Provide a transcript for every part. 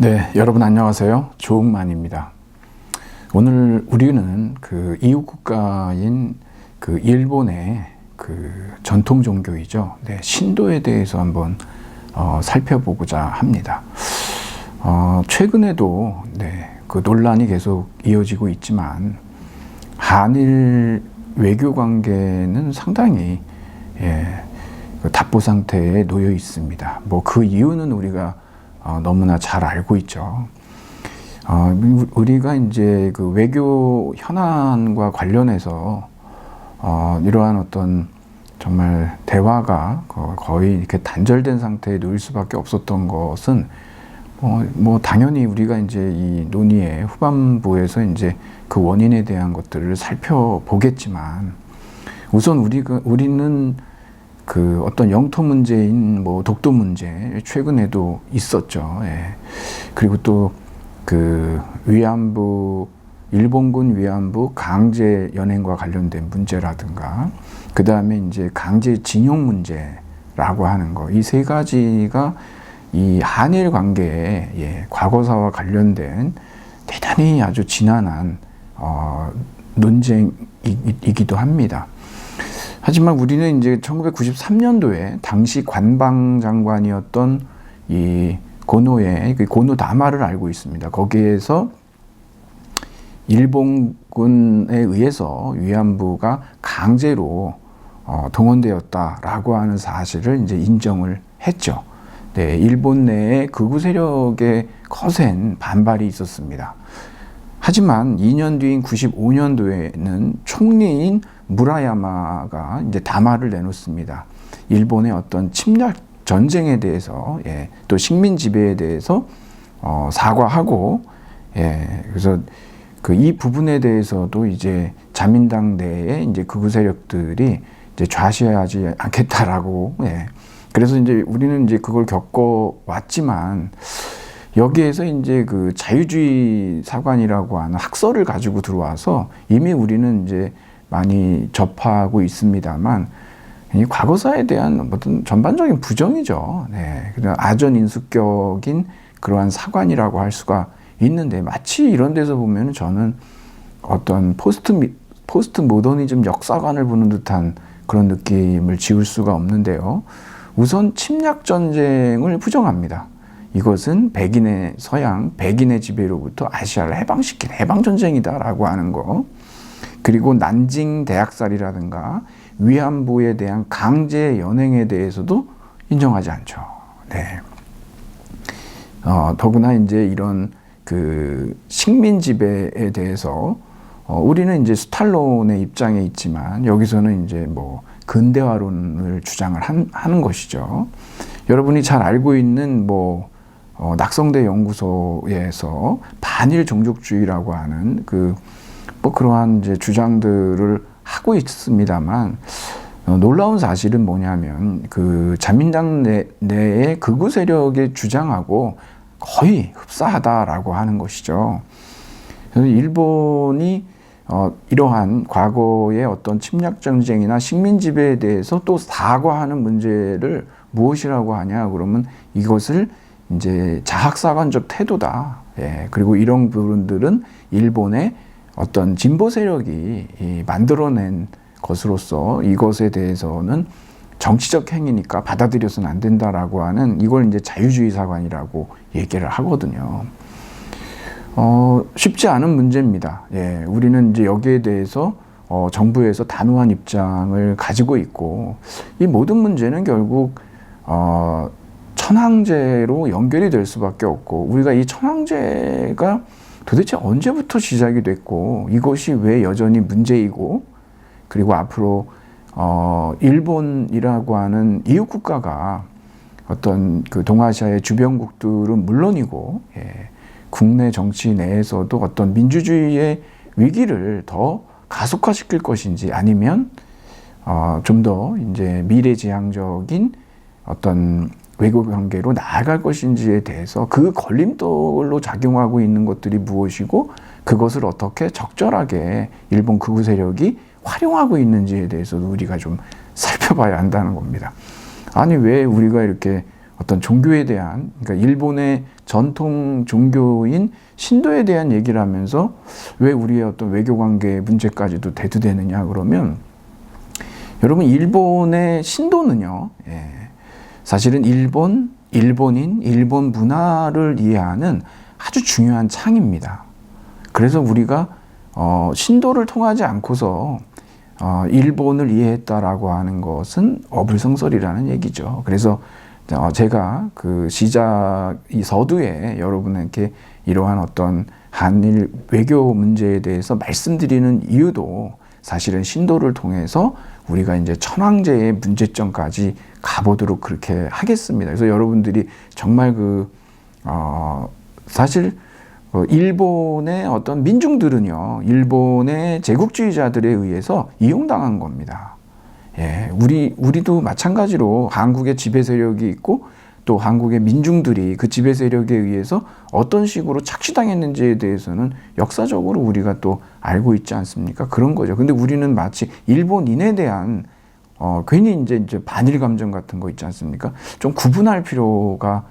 네, 여러분 안녕하세요. 조응만입니다. 오늘 우리는 그 이웃 국가인 그 일본의 그 전통 종교이죠. 네, 신도에 대해서 한번 살펴보고자 합니다. 최근에도 그 논란이 계속 이어지고 있지만 한일 외교 관계는 상당히 그 답보 상태에 놓여 있습니다. 뭐 그 이유는 우리가 너무나 잘 알고 있죠. 우리가 이제 그 외교 현안과 관련해서 이러한 어떤 정말 대화가 거의 이렇게 단절된 상태에 놓일 수밖에 없었던 것은 뭐 당연히 우리가 이제 이 논의의 후반부에서 이제 그 원인에 대한 것들을 살펴보겠지만 우선 우리는 그 어떤 영토 문제인 뭐 독도 문제 최근에도 있었죠. 그리고 또 그 위안부 일본군 위안부 강제 연행과 관련된 문제라든가 그 다음에 이제 강제징용 문제라고 하는 거 이 세 가지가 이 한일 관계의 과거사와 관련된 대단히 아주 지난한 논쟁이기도 합니다. 하지만 우리는 이제 1993년도에 당시 관방장관이었던 이 고노의 고노 다마를 알고 있습니다. 거기에서 일본군에 의해서 위안부가 강제로 동원되었다라고 하는 사실을 이제 인정을 했죠. 네, 일본 내에 극우 세력의 거센 반발이 있었습니다. 하지만 2년 뒤인 95년도에는 총리인 무라야마가 이제 담화를 내놓습니다. 일본의 어떤 침략 전쟁에 대해서 또 식민 지배에 대해서 사과하고 그래서 그 이 부분에 대해서도 이제 자민당 내에 이제 극우 세력들이 이제 좌시하지 않겠다라고 그래서 이제 우리는 이제 그걸 겪어 왔지만 여기에서 이제 그 자유주의 사관이라고 하는 학설을 가지고 들어와서 이미 우리는 이제 많이 접하고 있습니다만 이 과거사에 대한 어떤 전반적인 부정이죠. 그냥 아전인수격인 그러한 사관이라고 할 수가 있는데 마치 이런 데서 보면 저는 어떤 포스트 모더니즘 역사관을 보는 듯한 그런 느낌을 지울 수가 없는데요. 우선 침략 전쟁을 부정합니다. 이것은 백인의 서양, 백인의 지배로부터 아시아를 해방시킨 해방전쟁이다라고 하는 거. 그리고 난징 대학살이라든가 위안부에 대한 강제 연행에 대해서도 인정하지 않죠. 더구나 이제 이런 그 식민 지배에 대해서 우리는 이제 스탈론의 입장에 있지만 여기서는 이제 뭐 근대화론을 주장을 하는 것이죠. 여러분이 잘 알고 있는 뭐 낙성대 연구소에서 반일 종족주의라고 하는 뭐 그러한 이제 주장들을 하고 있습니다만 놀라운 사실은 뭐냐면 그 자민당 내의 극우 세력의 주장하고 거의 흡사하다라고 하는 것이죠. 그래서 일본이 이러한 과거의 어떤 침략 전쟁이나 식민 지배에 대해서 또 사과하는 문제를 무엇이라고 하냐 그러면 이것을 이제 자학사관적 태도다. 그리고 이런 부분들은 일본의 어떤 진보 세력이 만들어낸 것으로서 이것에 대해서는 정치적 행위니까 받아들여서는 안 된다라고 하는 이걸 이제 자유주의 사관이라고 얘기를 하거든요. 쉽지 않은 문제입니다. 우리는 이제 여기에 대해서 정부에서 단호한 입장을 가지고 있고 이 모든 문제는 결국 천황제로 연결이 될 수밖에 없고 우리가 이 천황제가 도대체 언제부터 시작이 됐고 이것이 왜 여전히 문제이고 그리고 앞으로 일본이라고 하는 이웃 국가가 어떤 그 동아시아의 주변국들은 물론이고 국내 정치 내에서도 어떤 민주주의의 위기를 더 가속화시킬 것인지 아니면 좀 더 이제 미래지향적인 어떤 외교 관계로 나아갈 것인지에 대해서 그 걸림돌로 작용하고 있는 것들이 무엇이고 그것을 어떻게 적절하게 일본 극우 세력이 활용하고 있는지에 대해서도 우리가 좀 살펴봐야 한다는 겁니다. 아니 왜 우리가 이렇게 어떤 종교에 대한, 그러니까 일본의 전통 종교인 신도에 대한 얘기를 하면서 왜 우리의 어떤 외교 관계 문제까지도 대두되느냐 그러면, 여러분 일본의 신도는요, 사실은 일본인, 일본 문화를 이해하는 아주 중요한 창입니다. 그래서 우리가 신도를 통하지 않고서 일본을 이해했다라고 하는 것은 어불성설이라는 얘기죠. 그래서 제가 그 시작 이 서두에 여러분에게 이러한 어떤 한일 외교 문제에 대해서 말씀드리는 이유도 사실은 신도를 통해서 우리가 이제 천황제의 문제점까지 가보도록 그렇게 하겠습니다. 그래서 여러분들이 정말 사실 일본의 어떤 민중들은요, 일본의 제국주의자들에 의해서 이용당한 겁니다. 우리도 마찬가지로 한국의 지배 세력이 있고 또 한국의 민중들이 그 지배 세력에 의해서 어떤 식으로 착취당했는지에 대해서는 역사적으로 우리가 또 알고 있지 않습니까? 그런 거죠. 근데 우리는 마치 일본인에 대한 괜히 이제 반일 감정 같은 거 있지 않습니까? 좀 구분할 필요가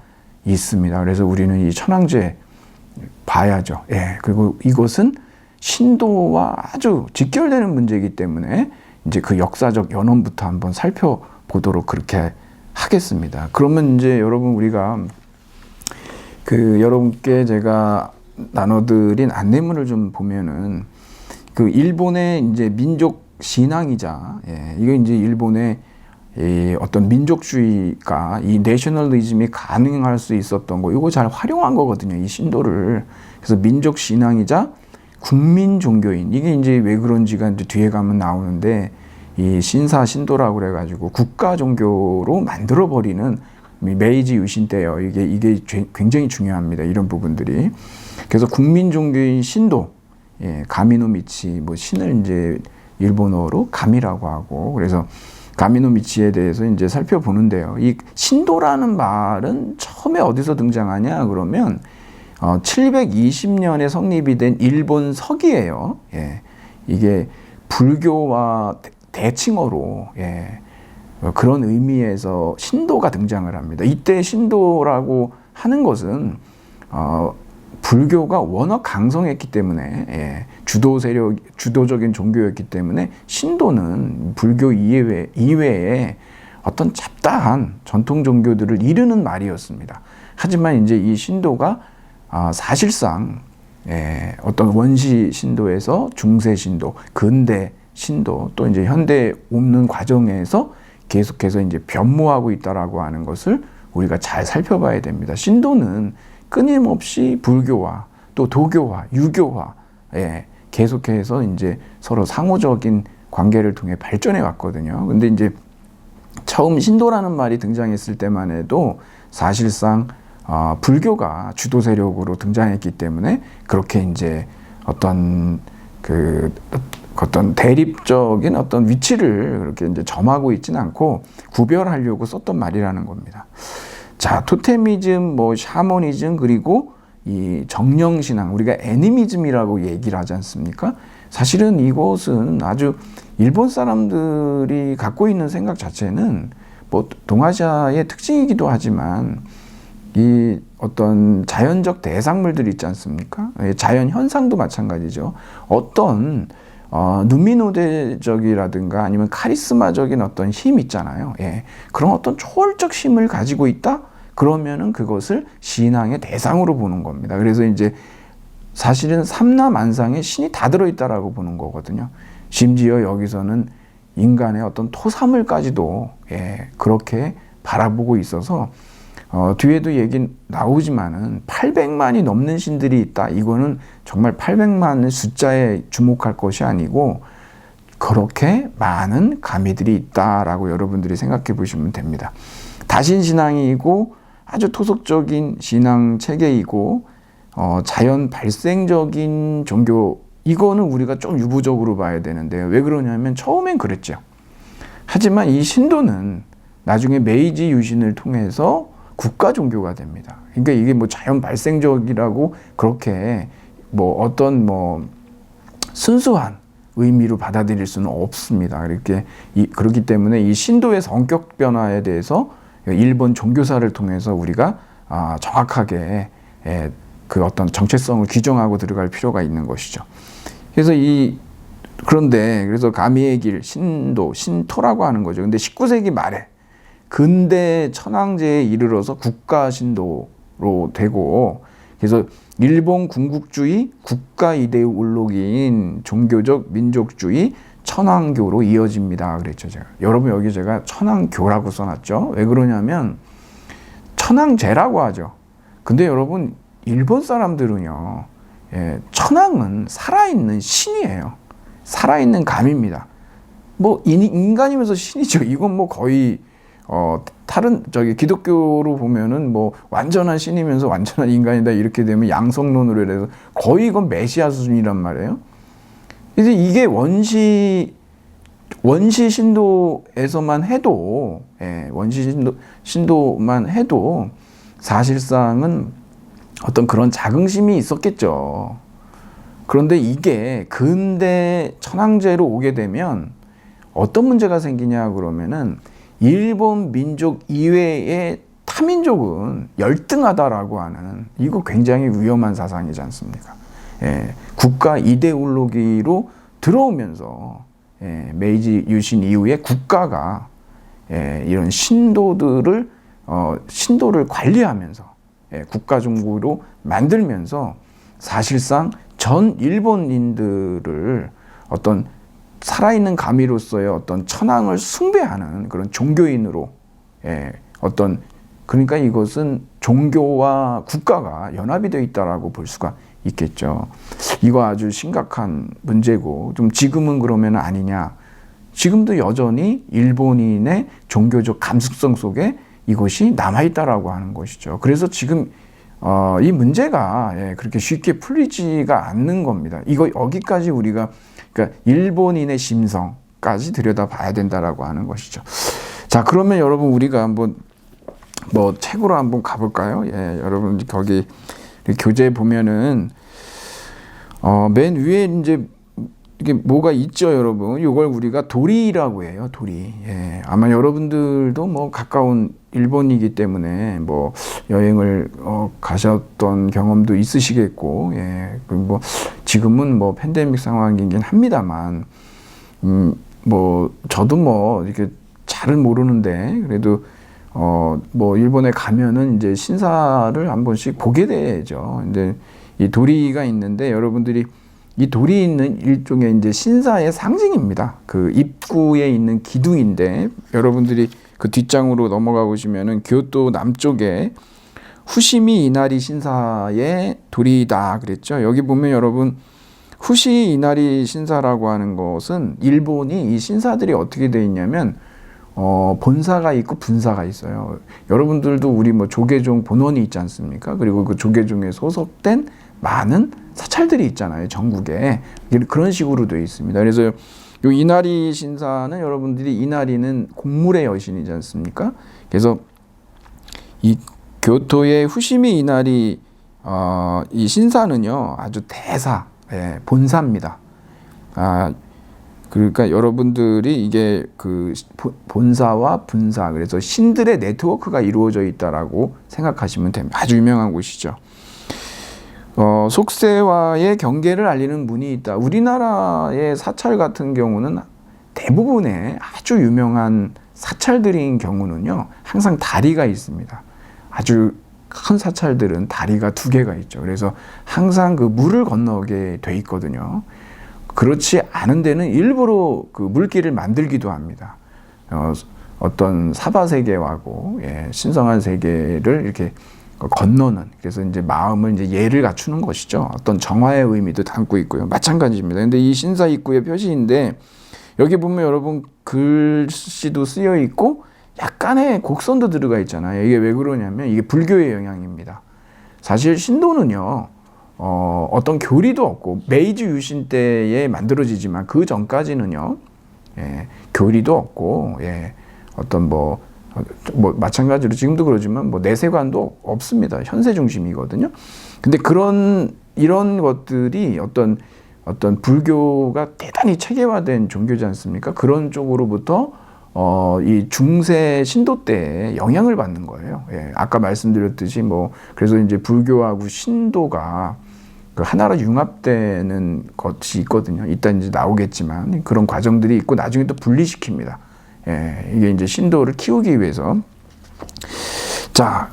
있습니다. 그래서 우리는 이 천황제 봐야죠. 그리고 이것은 신도와 아주 직결되는 문제이기 때문에 이제 그 역사적 연원부터 한번 살펴보도록 그렇게 하겠습니다. 그러면 이제 여러분, 우리가 여러분께 제가 나눠드린 안내문을 좀 보면은 일본의 이제 민족 신앙이자, 이거 이제 일본의 어떤 민족주의가 이 내셔널리즘이 가능할 수 있었던 거, 이거 잘 활용한 거거든요, 이 신도를. 그래서 민족 신앙이자 국민 종교인, 이게 이제 왜 그런지가 이제 뒤에 가면 나오는데, 이 신사 신도라고 그래가지고 국가 종교로 만들어 버리는 메이지 유신 때요. 이게 굉장히 중요합니다, 이런 부분들이. 그래서 국민 종교인 신도, 가미노미치, 신을 이제 일본어로 가미라고 하고, 그래서 가미노미치에 대해서 이제 살펴보는데요. 이 신도라는 말은 처음에 어디서 등장하냐 그러면 720년에 성립이 된 일본 서기예요. 이게 불교와 대칭어로 그런 의미에서 신도가 등장을 합니다. 이때 신도라고 하는 것은 불교가 워낙 강성했기 때문에, 주도적인 종교였기 때문에 신도는 불교 이외에 어떤 잡다한 전통 종교들을 이르는 말이었습니다. 하지만 이제 이 신도가 사실상 어떤 원시 신도에서 중세 신도, 근대 신도, 또 이제 현대에 옮는 과정에서 계속해서 이제 변모하고 있다라고 하는 것을 우리가 잘 살펴봐야 됩니다. 신도는 끊임없이 불교와 또 도교와 유교와 계속해서 이제 서로 상호적인 관계를 통해 발전해 왔거든요. 근데 이제 처음 신도라는 말이 등장했을 때만 해도 사실상 불교가 주도 세력으로 등장했기 때문에 그렇게 이제 어떤 대립적인 어떤 위치를 그렇게 이제 점하고 있지는 않고 구별하려고 썼던 말이라는 겁니다. 자, 토테미즘, 샤머니즘, 그리고 이 정령신앙, 우리가 애니미즘이라고 얘기를 하지 않습니까? 사실은 이것은 아주 일본 사람들이 갖고 있는 생각 자체는 동아시아의 특징이기도 하지만 이 어떤 자연적 대상물들 있지 않습니까? 자연 현상도 마찬가지죠. 어떤 누미노대적이라든가 아니면 카리스마적인 어떤 힘 있잖아요. 그런 어떤 초월적 힘을 가지고 있다? 그러면은 그것을 신앙의 대상으로 보는 겁니다. 그래서 이제 사실은 삼라만상에 신이 다 들어있다라고 보는 거거든요. 심지어 여기서는 인간의 어떤 토사물까지도 그렇게 바라보고 있어서 뒤에도 얘기 나오지만은 800만이 넘는 신들이 있다. 이거는 정말 800만의 숫자에 주목할 것이 아니고 그렇게 많은 가미들이 있다라고 여러분들이 생각해 보시면 됩니다. 다신신앙이고 아주 토속적인 신앙 체계이고 자연 발생적인 종교, 이거는 우리가 좀 유보적으로 봐야 되는데요. 왜 그러냐면 처음엔 그랬죠. 하지만 이 신도는 나중에 메이지 유신을 통해서 국가 종교가 됩니다. 그러니까 이게 자연 발생적이라고 그렇게 어떤 순수한 의미로 받아들일 수는 없습니다. 그렇기 때문에 이 신도의 성격 변화에 대해서 일본 종교사를 통해서 우리가 정확하게 그 어떤 정체성을 규정하고 들어갈 필요가 있는 것이죠. 그래서 그래서 가미의 길, 신토라고 하는 거죠. 근데 19세기 말에 근대 천황제에 이르러서 국가 신도로 되고, 그래서 일본 군국주의 국가 이데올로기인 종교적 민족주의 천황교로 이어집니다. 그랬죠, 제가. 여러분, 여기 제가 천황교라고 써놨죠. 왜 그러냐면 천황제라고 하죠. 근데 여러분, 일본 사람들은요, 천황은 살아있는 신이에요. 살아있는 감입니다. 뭐 인간이면서 신이죠. 이건 뭐 거의 다른 기독교로 보면은 뭐 완전한 신이면서 완전한 인간이다 이렇게 되면 양성론으로 해서 거의 이건 메시아 수준이란 말이에요. 그래서 이게 원시 신도에서만 해도, 신도만 해도 사실상은 어떤 그런 자긍심이 있었겠죠. 그런데 이게 근대 천황제로 오게 되면 어떤 문제가 생기냐 그러면은 일본 민족 이외의 타민족은 열등하다라고 하는, 이거 굉장히 위험한 사상이지 않습니까? 국가 이데올로기로 들어오면서 메이지 유신 이후에 국가가 이런 신도를 관리하면서 국가 정부로 만들면서 사실상 전 일본인들을 어떤 살아있는 가미로서의 어떤 천황을 숭배하는 그런 종교인으로 그러니까 이것은 종교와 국가가 연합이 되어 있다라고 볼 수가 있겠죠. 이거 아주 심각한 문제고, 좀 지금은 그러면 아니냐. 지금도 여전히 일본인의 종교적 감수성 속에 이것이 남아있다라고 하는 것이죠. 그래서 지금 이 문제가 그렇게 쉽게 풀리지가 않는 겁니다. 이거 여기까지 우리가, 그러니까 일본인의 심성까지 들여다봐야 된다라고 하는 것이죠. 자, 그러면 여러분 우리가 한번 뭐 책으로 한번 가볼까요? 여러분 거기 교재 보면은 맨 위에 이제 이게 뭐가 있죠, 여러분. 이걸 우리가 도리라고 해요, 도리. 아마 여러분들도 뭐 가까운 일본이기 때문에 뭐 여행을 가셨던 경험도 있으시겠고, 그리고 뭐 지금은 뭐 팬데믹 상황이긴 합니다만, 뭐 저도 뭐 이렇게 잘은 모르는데 그래도 뭐 일본에 가면은 이제 신사를 한 번씩 보게 되죠. 이제 이 도리가 있는데 여러분들이 이 돌이 있는 일종의 이제 신사의 상징입니다. 그 입구에 있는 기둥인데 여러분들이 그 뒷장으로 넘어가 보시면은 교토 남쪽에 후시미 이나리 신사의 도리다 그랬죠. 여기 보면 여러분 후시 이나리 신사라고 하는 것은 일본이 이 신사들이 어떻게 되어 있냐면 본사가 있고 분사가 있어요. 여러분들도 우리 뭐 조계종 본원이 있지 않습니까? 그리고 그 조계종에 소속된 많은 사찰들이 있잖아요, 전국에. 그런 식으로 되어 있습니다. 그래서 요 이나리 신사는 여러분들이 이나리는 곡물의 여신이지 않습니까? 그래서 이 교토의 후시미 이나리 이 신사는요 아주 대사, 본사입니다. 그러니까 여러분들이 이게 그 본사와 분사, 그래서 신들의 네트워크가 이루어져 있다라고 생각하시면 됩니다. 아주 유명한 곳이죠. 속세와의 경계를 알리는 문이 있다. 우리나라의 사찰 같은 경우는 대부분의 아주 유명한 사찰들인 경우는요, 항상 다리가 있습니다. 아주 큰 사찰들은 다리가 2개가 있죠. 그래서 항상 그 물을 건너게 돼 있거든요. 그렇지 않은 데는 일부러 그 물길을 만들기도 합니다. 어떤 사바 세계하고 신성한 세계를 이렇게 건너는, 그래서 이제 마음을 이제 예를 갖추는 것이죠. 어떤 정화의 의미도 담고 있고요. 마찬가지입니다. 근데 이 신사 입구의 표시인데 여기 보면 여러분 글씨도 쓰여 있고 약간의 곡선도 들어가 있잖아요. 이게 왜 그러냐면 이게 불교의 영향입니다. 사실 신도는요, 어떤 교리도 없고 메이지 유신 때에 만들어지지만 그 전까지는요, 교리도 없고, 어떤 뭐 마찬가지로 지금도 그러지만 뭐 내세관도 없습니다. 현세 중심이거든요. 근데 이런 것들이 어떤 불교가 대단히 체계화된 종교지 않습니까? 그런 쪽으로부터 이 중세 신도 때에 영향을 받는 거예요. 예, 아까 말씀드렸듯이 뭐 그래서 이제 불교하고 신도가 그 하나로 융합되는 것이 있거든요. 이따 이제 나오겠지만 그런 과정들이 있고 나중에 또 분리시킵니다. 예, 이게 이제 신도를 키우기 위해서. 자,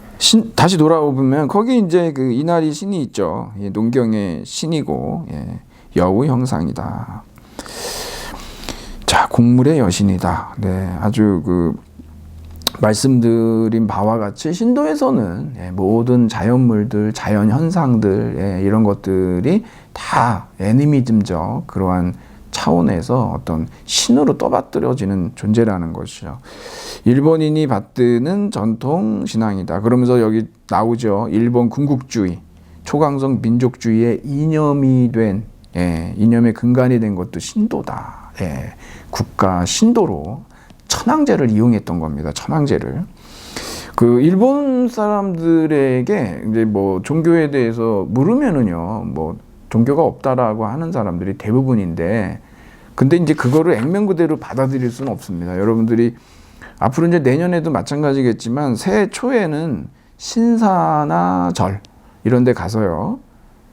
다시 돌아오면 거기 이제 그 이나리 신이 있죠. 예, 농경의 신이고 예, 여우 형상이다. 자, 곡물의 여신이다. 네, 아주 그 말씀드린 바와 같이 신도에서는 예, 모든 자연물들, 자연 현상들 예, 이런 것들이 다 애니미즘적 그러한 차원에서 어떤 신으로 떠받들어지는 존재라는 것이죠. 일본인이 받드는 전통 신앙이다. 그러면서 여기 나오죠. 일본 군국주의, 초강성 민족주의의 이념이 된 이념의 근간이 된 것도 신도다. 예, 국가 신도로 천황제를 이용했던 겁니다. 천황제를. 그 일본 사람들에게 이제 뭐 종교에 대해서 물으면은요, 뭐 종교가 없다라고 하는 사람들이 대부분인데, 근데 이제 그거를 액면 그대로 받아들일 수는 없습니다. 여러분들이 앞으로 이제 내년에도 마찬가지겠지만 새해 초에는 신사나 절 이런 데 가서요,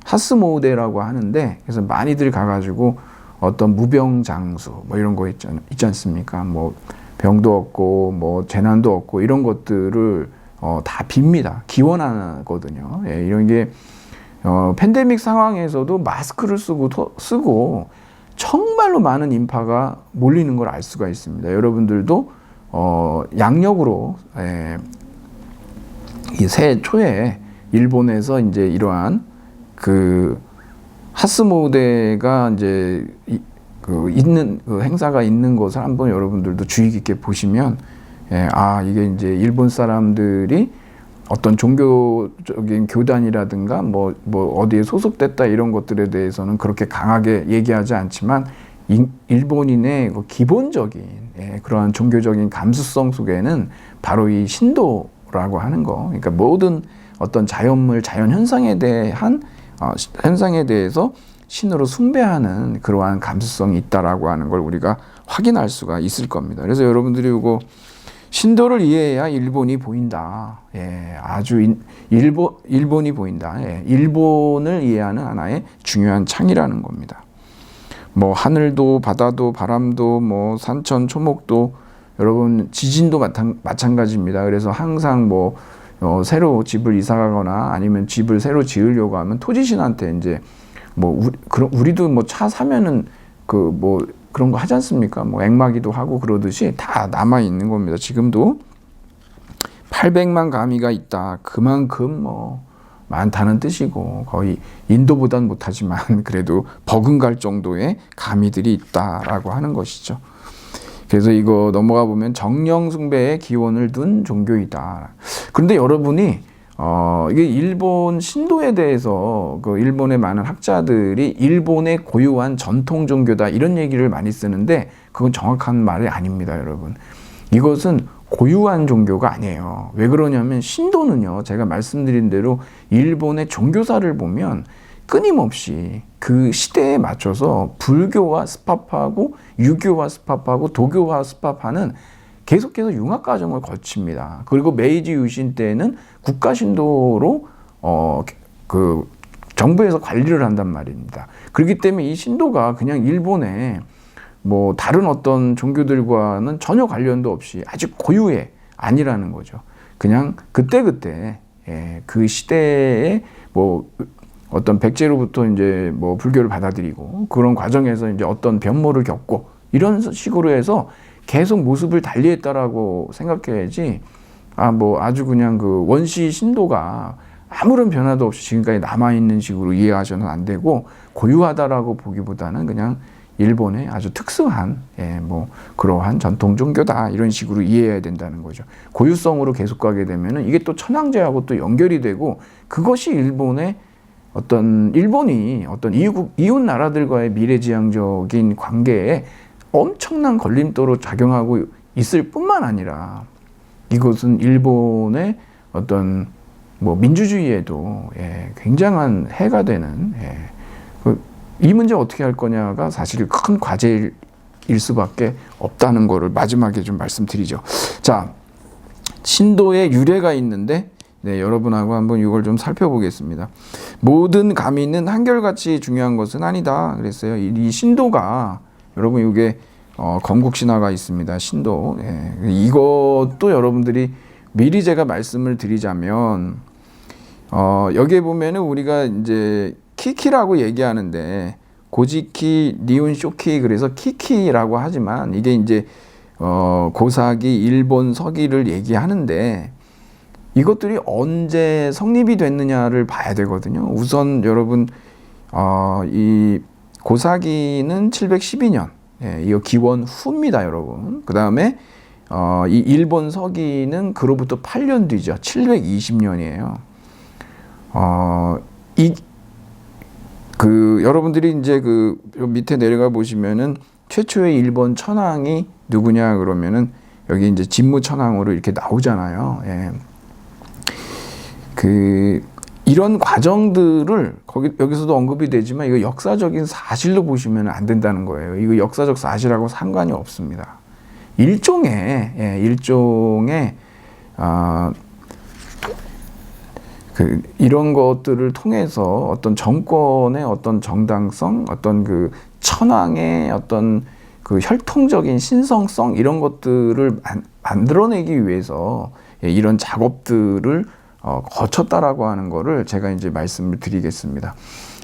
하스모우대라고 하는데, 그래서 많이들 가가지고 어떤 무병장수 뭐 이런 거 있지 않습니까? 뭐 병도 없고 뭐 재난도 없고 이런 것들을 다 빕니다. 기원하거든요. 예, 이런 게 팬데믹 상황에서도 마스크를 쓰고 정말로 많은 인파가 몰리는 걸 알 수가 있습니다. 여러분들도 양력으로 이 새해 초에 일본에서 이제 이러한 그 하스모대가 이제 있는 그 행사가 있는 것을 한번 여러분들도 주의 깊게 보시면 이게 이제 일본 사람들이 어떤 종교적인 교단이라든가 뭐 어디에 소속됐다 이런 것들에 대해서는 그렇게 강하게 얘기하지 않지만 일본인의 기본적인 그러한 종교적인 감수성 속에는 바로 이 신도라고 하는 거, 그러니까 모든 어떤 자연물, 자연 현상에 대해서 신으로 숭배하는 그러한 감수성이 있다라고 하는 걸 우리가 확인할 수가 있을 겁니다. 그래서 여러분들이 이거 신도를 이해해야 일본이 보인다. 예, 아주 일본이 보인다. 예, 일본을 이해하는 하나의 중요한 창이라는 겁니다. 뭐 하늘도 바다도 바람도 뭐 산천 초목도 여러분 지진도 마찬가지입니다. 그래서 항상 뭐 새로 집을 이사 가거나 아니면 집을 새로 지으려고 하면 토지신한테 이제 뭐 우리도 뭐 차 사면은 그 뭐 그런 거 하지 않습니까? 뭐 액마기도 하고 그러듯이 다 남아 있는 겁니다. 지금도 800만 가미가 있다. 그만큼 뭐 많다는 뜻이고 거의 인도보단 못하지만 그래도 버금갈 정도의 가미들이 있다라고 하는 것이죠. 그래서 이거 넘어가 보면 정령 숭배의 기원을 둔 종교이다. 그런데 여러분이 이게 일본 신도에 대해서 그 일본의 많은 학자들이 일본의 고유한 전통 종교다 이런 얘기를 많이 쓰는데 그건 정확한 말이 아닙니다, 여러분. 이것은 고유한 종교가 아니에요. 왜 그러냐면 신도는요, 제가 말씀드린 대로 일본의 종교사를 보면 끊임없이 그 시대에 맞춰서 불교와 스팝하고 유교와 스팝하고 도교와 스팝하는 계속해서 융합 과정을 거칩니다. 그리고 메이지 유신 때는 국가 신도로 그 정부에서 관리를 한단 말입니다. 그렇기 때문에 이 신도가 그냥 일본의 뭐 다른 어떤 종교들과는 전혀 관련도 없이 아주 고유의 아니라는 거죠. 그냥 그때 그 시대에 뭐 어떤 백제로부터 이제 뭐 불교를 받아들이고 그런 과정에서 이제 어떤 변모를 겪고 이런 식으로 해서 계속 모습을 달리했다라고 생각해야지, 뭐 아주 그냥 그 원시 신도가 아무런 변화도 없이 지금까지 남아있는 식으로 이해하셔는 안 되고, 고유하다라고 보기보다는 그냥 일본의 아주 특수한, 뭐 그러한 전통 종교다 이런 식으로 이해해야 된다는 거죠. 고유성으로 계속 가게 되면은 이게 또 천황제하고 또 연결이 되고, 그것이 일본이 어떤 이웃 나라들과의 미래지향적인 관계에 엄청난 걸림돌로 작용하고 있을 뿐만 아니라 이것은 일본의 어떤 뭐 민주주의에도 굉장한 해가 되는, 이 문제 어떻게 할 거냐가 사실 큰 과제일 일 수밖에 없다는 거를 마지막에 좀 말씀드리죠. 자, 신도의 유래가 있는데 네, 여러분하고 한번 이걸 좀 살펴보겠습니다. 모든 가미는 한결같이 중요한 것은 아니다 그랬어요. 이 신도가 여러분 이게 건국신화가 있습니다. 신도. 예, 이것도 여러분들이 미리 제가 말씀을 드리자면 여기에 보면은 우리가 이제 키키라고 얘기하는데 고지키, 니온 쇼키 그래서 키키라고 하지만 이게 이제 고사기, 일본 서기를 얘기하는데 이것들이 언제 성립이 됐느냐를 봐야 되거든요. 우선 여러분 이 고사기는 712년 예, 이거 기원 후입니다, 여러분. 그 다음에 이 일본 서기는 그로부터 8년 뒤죠. 720년이에요. 여러분들이 이제 그 밑에 내려가 보시면은 최초의 일본 천황이 누구냐 그러면은 여기 이제 진무천황으로 이렇게 나오잖아요. 예. 이런 과정들을 여기서도 언급이 되지만 이거 역사적인 사실로 보시면 안 된다는 거예요. 이거 역사적 사실하고 상관이 없습니다. 일종의 이런 것들을 통해서 어떤 정권의 어떤 정당성, 어떤 그 천황의 어떤 그 혈통적인 신성성 이런 것들을 만들어내기 위해서 이런 작업들을 거쳤다라고 하는 거를 제가 이제 말씀을 드리겠습니다.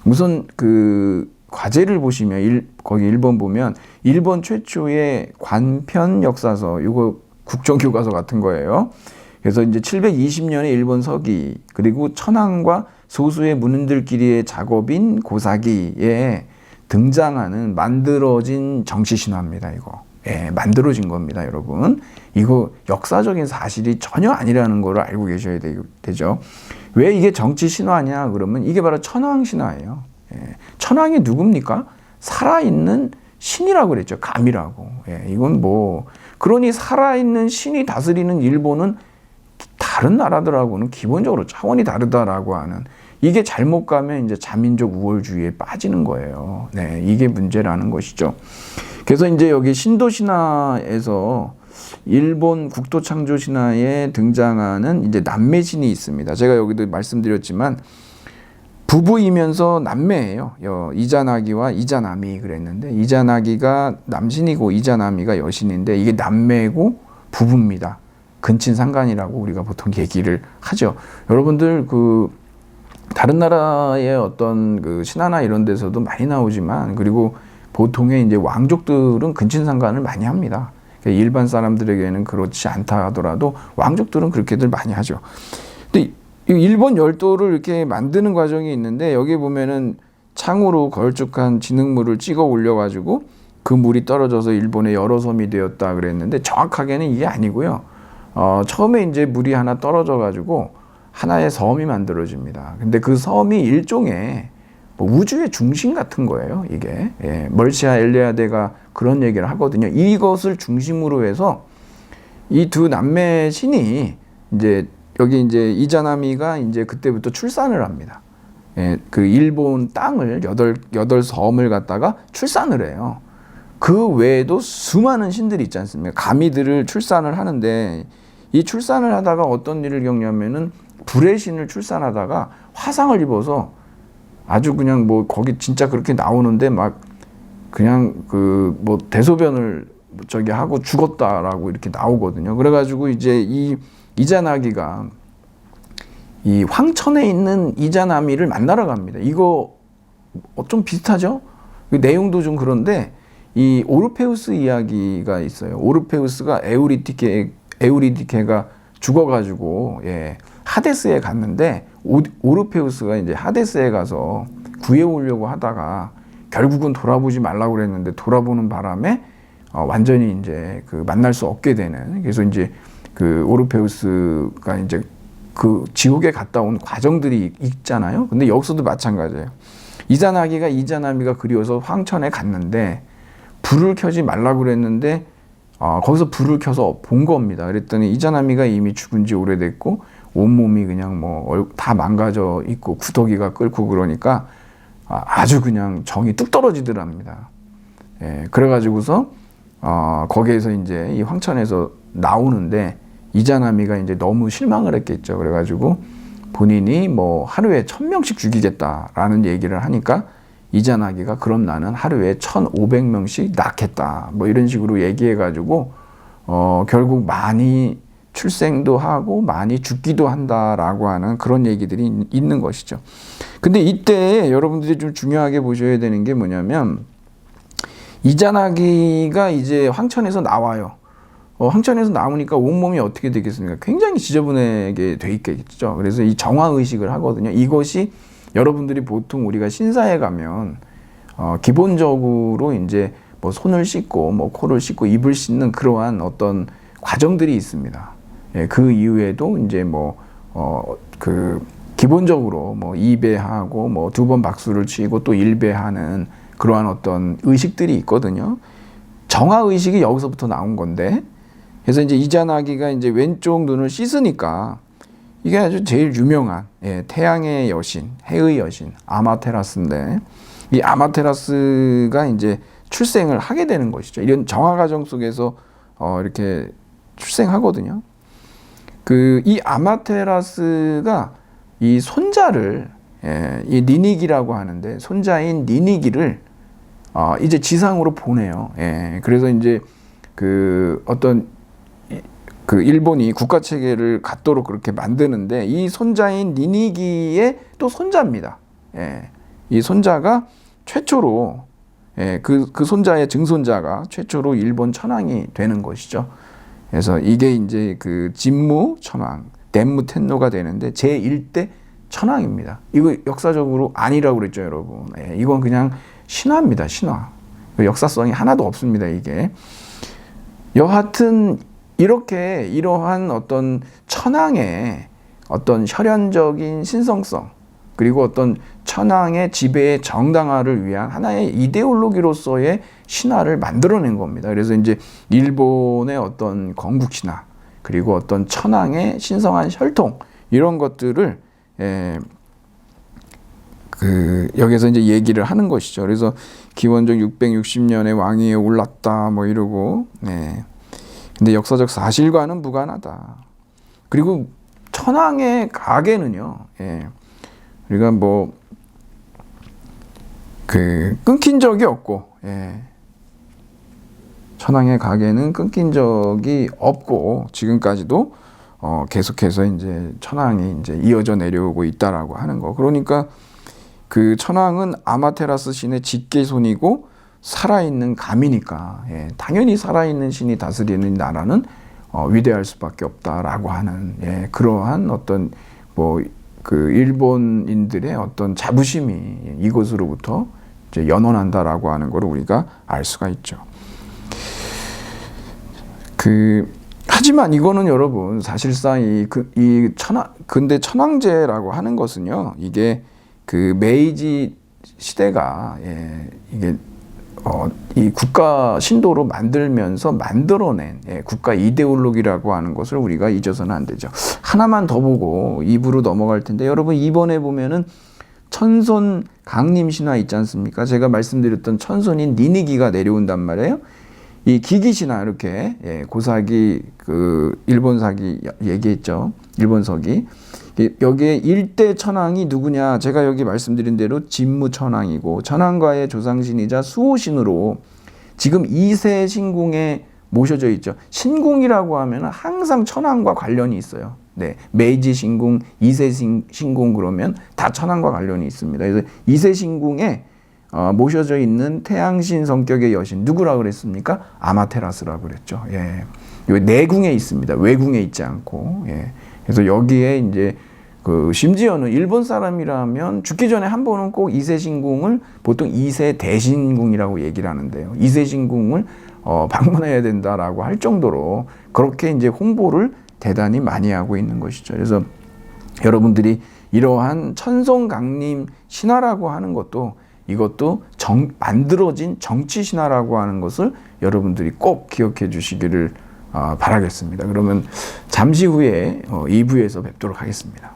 우선 그 과제를 보시면 거기 1번 보면 일본 최초의 관편 역사서 이거 국정교과서 같은 거예요. 그래서 이제 720년에 일본 서기 그리고 천황과 소수의 문인들끼리의 작업인 고사기에 등장하는 만들어진 정치 신화입니다. 이거 예, 만들어진 겁니다, 여러분. 이거 역사적인 사실이 전혀 아니라는 걸 알고 계셔야 되죠. 왜 이게 정치 신화냐 그러면 이게 바로 천황 신화예요. 예, 천황이 누굽니까? 살아있는 신이라고 그랬죠. 감이라고. 예, 이건 뭐 그러니 살아있는 신이 다스리는 일본은 다른 나라들하고는 기본적으로 차원이 다르다라고 하는 이게 잘못 가면 이제 자민족 우월주의에 빠지는 거예요. 네, 이게 문제라는 것이죠. 그래서 이제 여기 신도 신화에서 일본 국토 창조 신화에 등장하는 이제 남매신이 있습니다. 제가 여기도 말씀드렸지만 부부이면서 남매예요. 이자나기와 이자나미 그랬는데 이자나기가 남신이고 이자나미가 여신인데 이게 남매고 부부입니다. 근친상간이라고 우리가 보통 얘기를 하죠. 여러분들 다른 나라의 어떤 그 신화나 이런 데서도 많이 나오지만 그리고 보통의 이제 왕족들은 근친상간을 많이 합니다. 그러니까 일반 사람들에게는 그렇지 않다 하더라도 왕족들은 그렇게들 많이 하죠. 근데 일본 열도를 이렇게 만드는 과정이 있는데 여기 보면은 창으로 걸쭉한 진흙물을 찍어 올려가지고 그 물이 떨어져서 일본의 여러 섬이 되었다 그랬는데 정확하게는 이게 아니고요. 처음에 이제 물이 하나 떨어져가지고 하나의 섬이 만들어집니다. 근데 그 섬이 일종의 뭐 우주의 중심 같은 거예요, 이게. 예, 멀시아 엘리아데가 그런 얘기를 하거든요. 이것을 중심으로 해서 이 두 남매 신이 이제 여기 이제 이자나미가 이제 그때부터 출산을 합니다. 예, 그 일본 땅을 여덟 섬을 갖다가 출산을 해요. 그 외에도 수많은 신들이 있지 않습니까? 가미들을 출산을 하는데 이 출산을 하다가 어떤 일을 겪냐면은 불의 신을 출산하다가 화상을 입어서 아주 그냥 뭐 거기 진짜 그렇게 나오는데 막 그냥 뭐 대소변을 하고 죽었다라고 이렇게 나오거든요. 그래가지고 이제 이 이자나기가 이 황천에 있는 이자나미를 만나러 갑니다. 이거 좀 비슷하죠? 그 내용도 좀 그런데 이 오르페우스 이야기가 있어요. 오르페우스가 에우리디케가 죽어가지고 하데스에 갔는데 오르페우스가 이제 하데스에 가서 구해오려고 하다가 결국은 돌아보지 말라고 그랬는데 돌아보는 바람에 완전히 이제 만날 수 없게 되는. 그래서 이제 오르페우스가 이제 지옥에 갔다 온 과정들이 있잖아요. 근데 여기서도 마찬가지예요. 이자나미가 그리워서 황천에 갔는데 불을 켜지 말라고 그랬는데 거기서 불을 켜서 본 겁니다. 그랬더니 이자나미가 이미 죽은 지 오래됐고 온몸이 그냥 다 망가져 있고 구더기가 끓고 그러니까 아주 그냥 정이 뚝 떨어지더랍니다. 예, 그래가지고서 거기에서 이제 이 황천에서 나오는데 이자나미가 이제 너무 실망을 했겠죠. 그래가지고 본인이 뭐 하루에 1000명씩 죽이겠다라는 얘기를 하니까 이자나기가 그럼 나는 하루에 1500명씩 낳겠다. 뭐 이런 식으로 얘기해가지고 결국 많이 출생도 하고 많이 죽기도 한다라고 하는 그런 얘기들이 있는 것이죠. 근데 이때 여러분들이 좀 중요하게 보셔야 되는 게 뭐냐면 이자나기가 이제 황천에서 나와요. 황천에서 나오니까 온몸이 어떻게 되겠습니까? 굉장히 지저분하게 돼 있겠죠. 그래서 이 정화의식을 하거든요. 이것이 여러분들이 보통 우리가 신사에 가면 기본적으로 이제 뭐 손을 씻고 뭐 코를 씻고 입을 씻는 그러한 어떤 과정들이 있습니다. 예, 그 이후에도 이제 기본적으로 뭐 2배하고 뭐 2번 박수를 치고 또 1배하는 그러한 어떤 의식들이 있거든요. 정화 의식이 여기서부터 나온 건데, 그래서 이제 이자나기가 이제 왼쪽 눈을 씻으니까 이게 아주 제일 유명한 태양의 여신, 해의 여신 아마테라스인데, 이 아마테라스가 이제 출생을 하게 되는 것이죠. 이런 정화 과정 속에서 이렇게 출생하거든요. 이 아마테라스가 이 손자를 이 니니기라고 하는데 손자인 니니기를 이제 지상으로 보내요. 그래서 이제 일본이 국가 체계를 갖도록 그렇게 만드는데 이 손자인 니니기의 또 손자입니다. 이 손자가 최초로 그 손자의 증손자가 최초로 일본 천황이 되는 것이죠. 그래서 이게 이제 그 진무 천황, 덴무 텐노가 되는데 제1대 천황입니다. 이거 역사적으로 아니라고 그랬죠, 여러분. 이건 그냥 신화입니다, 신화. 역사성이 하나도 없습니다, 이게. 여하튼 이렇게 이러한 어떤 천황의 어떤 혈연적인 신성성, 그리고 어떤 천황의 지배의 정당화를 위한 하나의 이데올로기로서의 신화를 만들어낸 겁니다. 그래서 이제 일본의 어떤 건국신화, 그리고 어떤 천황의 신성한 혈통, 이런 것들을 여기서 이제 얘기를 하는 것이죠. 그래서 기원전 660년에 왕위에 올랐다 뭐 이러고, 근데 역사적 사실과는 무관하다. 그리고 천황의 가계는요, 우리가 뭐 끊긴 적이 없고, 천황의 가계는 끊긴 적이 없고 지금까지도 계속해서 이제 천황이 이제 이어져 내려오고 있다라고 하는 거. 그러니까 그 천황은 아마테라스 신의 직계손이고 살아있는 감이니까 당연히 살아있는 신이 다스리는 나라는 위대할 수밖에 없다라고 하는 그러한 어떤 그 일본인들의 어떤 자부심이 이것으로부터 이제 연원한다라고 하는 걸 우리가 알 수가 있죠. 하지만 이거는 여러분 사실상 근대 천황제라고 하는 것은요, 이게 그 메이지 시대가 이게 이 국가 신도로 만들면서 만들어낸 국가 이데올로기라고 하는 것을 우리가 잊어서는 안 되죠. 하나만 더 보고 2부로 넘어갈 텐데, 여러분 이번에 보면은 천손 강림 신화 있지 않습니까? 제가 말씀드렸던 천손인 니니기가 내려온단 말이에요. 이 기기신화, 이렇게 고사기 일본사기 얘기했죠. 일본서기. 여기에 1대 천황이 누구냐? 제가 여기 말씀드린 대로 진무 천황이고 천황과의 조상신이자 수호신으로 지금 2세 신궁에 모셔져 있죠. 신궁이라고 하면 항상 천황과 관련이 있어요. 메이지 신궁, 2세 신궁 그러면 다 천황과 관련이 있습니다. 그래서 2세 신궁에 모셔져 있는 태양신 성격의 여신 누구라 그랬습니까? 아마테라스라고 그랬죠. 내궁에 있습니다. 외궁에 있지 않고. 그래서 여기에 이제 심지어는 일본 사람이라면 죽기 전에 한 번은 꼭 2세 신궁을 보통 2세 대신궁이라고 얘기를 하는데요. 2세 신궁을 방문해야 된다라고 할 정도로 그렇게 이제 홍보를 대단히 많이 하고 있는 것이죠. 그래서 여러분들이 이러한 천손 강림 신화라고 하는 것도 이것도 만들어진 정치 신화라고 하는 것을 여러분들이 꼭 기억해 주시기를 바라겠습니다. 그러면 잠시 후에 2부에서 뵙도록 하겠습니다.